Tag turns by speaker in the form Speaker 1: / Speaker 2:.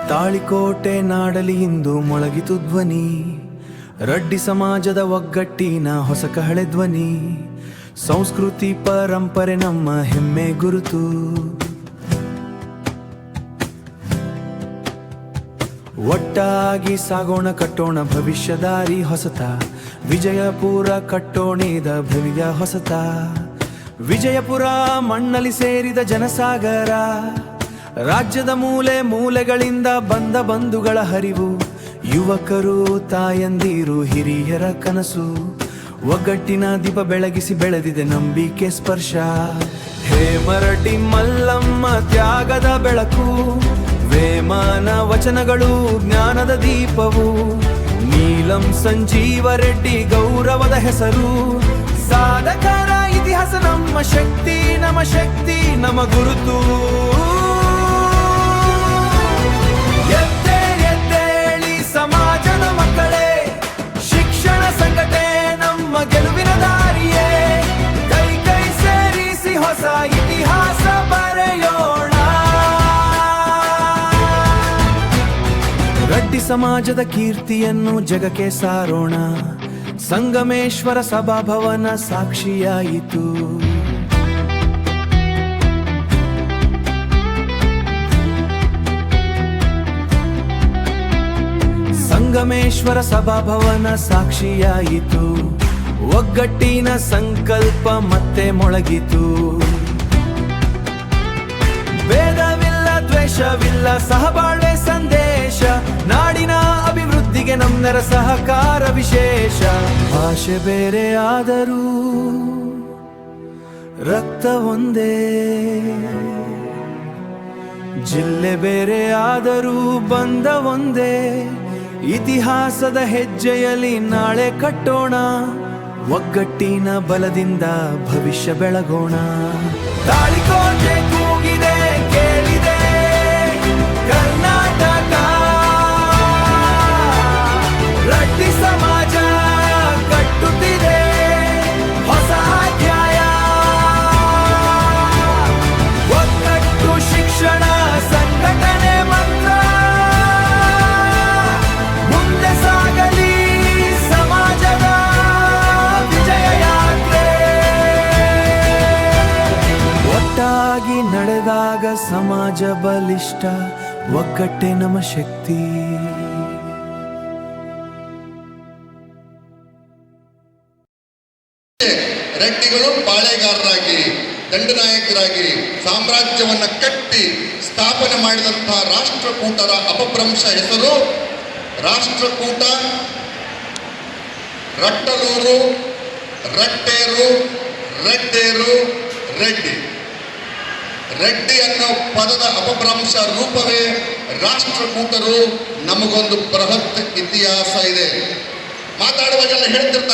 Speaker 1: ತಾಳಿಕೋಟೆ ನಾಡಲಿ ಇಂದು ಮೊಳಗಿತು ಧ್ವನಿ, ರಡ್ಡಿ ಸಮಾಜದ ಒಗ್ಗಟ್ಟಿನ ಹೊಸ ಕಹಳೆ ಧ್ವನಿ. ಸಂಸ್ಕೃತಿ ಪರಂಪರೆ ನಮ್ಮ ಹೆಮ್ಮೆ ಗುರುತು, ಒಟ್ಟಾಗಿ ಸಾಗೋಣ ಕಟ್ಟೋಣ ಭವಿಷ್ಯದಾರಿ ಹೊಸತ. ವಿಜಯಪುರ ಕಟ್ಟೋಣಿದ ಭವ್ಯ ಹೊಸತ. ವಿಜಯಪುರ ಮಣ್ಣಲ್ಲಿ ಸೇರಿದ ಜನಸಾಗರ, ರಾಜ್ಯದ ಮೂಲೆ ಮೂಲೆಗಳಿಂದ ಬಂದ ಬಂಧುಗಳ ಹರಿವು. ಯುವಕರು ತಾಯಂದಿರು ಹಿರಿಯರ ಕನಸು, ಒಗ್ಗಟ್ಟಿನ ದೀಪ ಬೆಳಗಿಸಿ ಬೆಳೆದಿದೆ ನಂಬಿಕೆ ಸ್ಪರ್ಶ. ಹೇ ಮರಡಿ ಮಲ್ಲಮ್ಮ ತ್ಯಾಗದ ಬೆಳಕು, ವೇಮನ ವಚನಗಳು ಜ್ಞಾನದ ದೀಪವು. ನೀಲಂ ಸಂಜೀವ ರೆಡ್ಡಿ ಗೌರವದ ಹೆಸರು, ಸಾಧಕರ ಇತಿಹಾಸ ನಮ್ಮ ಶಕ್ತಿ, ನಮ್ಮ ಶಕ್ತಿ ನಮ್ಮ ಗುರುತು. ಎದ್ದೇಳಿ ಸಮಾಜದ ಮಕ್ಕಳೇ, ಶಿಕ್ಷಣ ಸಂಘಟನೆ ನಮ್ಮ ಗೆಲುವಿನ ದಾರಿಯೇ. ಕೈ ಕೈ ಸೇರಿಸಿ ಹೊಸ ಇತಿಹಾಸ ಬರೆಯೋಣ. ರಡ್ಡಿ ಸಮಾಜದ ಕೀರ್ತಿಯನ್ನು ಜಗಕ್ಕೆ ಸಾರೋಣ. ಸಂಗಮೇಶ್ವರ ಸಭಾಭವನ ಸಾಕ್ಷಿಯಾಯಿತು. ಸಂಗಮೇಶ್ವರ ಸಭಾಭವನ ಸಾಕ್ಷಿಯಾಯಿತು. ಒಗ್ಗಟ್ಟಿನ ಸಂಕಲ್ಪ ಮತ್ತೆ ಮೊಳಗಿತು. ಭೇದವಿಲ್ಲ ದ್ವೇಷವಿಲ್ಲ ಸಹಬಾಳ್ವೆ ಸಂದೇಶ, ನಾಡಿನ ಅಭಿವೃದ್ಧಿಗೆ ನಮ್ಮೆಲ್ಲರ ಸಹಕಾರ ವಿಶೇಷ. ಭಾಷೆ ಬೇರೆ ಆದರೂ ರಕ್ತ ಒಂದೇ, ಜಿಲ್ಲೆ ಬೇರೆ ಆದರೂ ಬಂದ ಒಂದೇ. ಇತಿಹಾಸದ ಹೆಜ್ಜೆಯಲ್ಲಿ ನಾಳೆ ಕಟ್ಟೋಣ, ಒಗ್ಗಟ್ಟಿನ ಬಲದಿಂದ ಭವಿಷ್ಯ ಬೆಳಗೋಣ. ತಾಳಿಕೋಟೆ ಕೂಗಿದೆ ಕೇಳಿದೆ ಕರ್ನಾಟಕ, ರಡ್ಡಿ ಸಮಾಜ ಕಟ್ಟುತ್ತಿದೆ ಹೊಸ ಅಧ್ಯಾಯ. ಒಗ್ಗಟ್ಟು ಶಿಕ್ಷಣ ಸಂಘಟನೆ ಮಂತ್ರ, ಮುಂದೆ ಸಾಗಲಿ ಸಮಾಜದ ವಿಜಯ ಯಾತ್ರೆ. ಒಟ್ಟಾಗಿ ನಡೆದಾಗ ಸಮಾಜ ಬಲಿಷ್ಠ, ಒಗ್ಗಟ್ಟೆ ನಮ್ಮ ಶಕ್ತಿ.
Speaker 2: ರೆಡ್ಡಿಗಳು ಪಾಳೆಗಾರರಾಗಿ ದಂಡನಾಯಕರಾಗಿ ಸಾಮ್ರಾಜ್ಯವನ್ನ ಕಟ್ಟಿ ಸ್ಥಾಪನೆ ಮಾಡಿದಂತಹ ರಾಷ್ಟ್ರಕೂಟರ ಅಪಭ್ರಂಶ ಹೆಸರು ರಾಷ್ಟ್ರಕೂಟ. ರಟ್ಟಲೂರು, ರಟ್ಟೇರು, ರೆಡ್ಡೇರು, ರೆಡ್ಡಿ. ರೆಡ್ಡಿ ಅನ್ನೋ ಪದದ ಅಪಭ್ರಂಶ ರೂಪವೇ ರಾಷ್ಟ್ರಕೂಟರು. ನಮಗೊಂದು ಬೃಹತ್ ಇತಿಹಾಸ ಇದೆ. ಮಾತಾಡುವಾಗೆಲ್ಲ ಹೇಳ್ತಿರ್ತಾರೆ